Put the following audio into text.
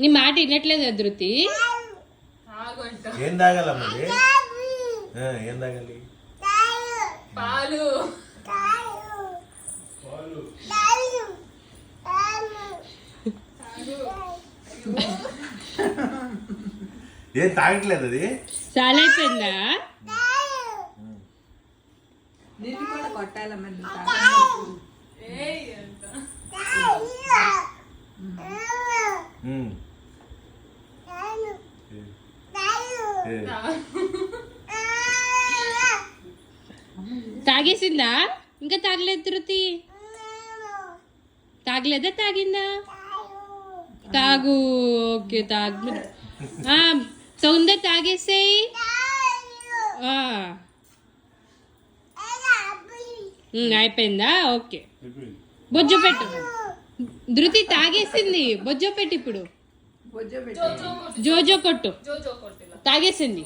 నీ మాట వినట్లేదు ధృతి. ఏం తాగాలమ్మా? ఏం తాగాలి? పాలు. ఏం తాగట్లేదు అది. చాలా అయిపోయిందా? నిన్ను కూడా కొట్టాలమ్మా. తాగేసిందా? ఇంకా తాగలేదు ధృతి. తాగలేదా? తాగిందా? తాగు. ఓకే తాగు. సౌందర్య తాగేసేయి. అయిపోయిందా? ఓకే బొజ్జు పెట్టు. ధృతి తాగేసింది. బొజ్జో పెట్టు. ఇప్పుడు జోజో కొట్టు. తాగేసింది.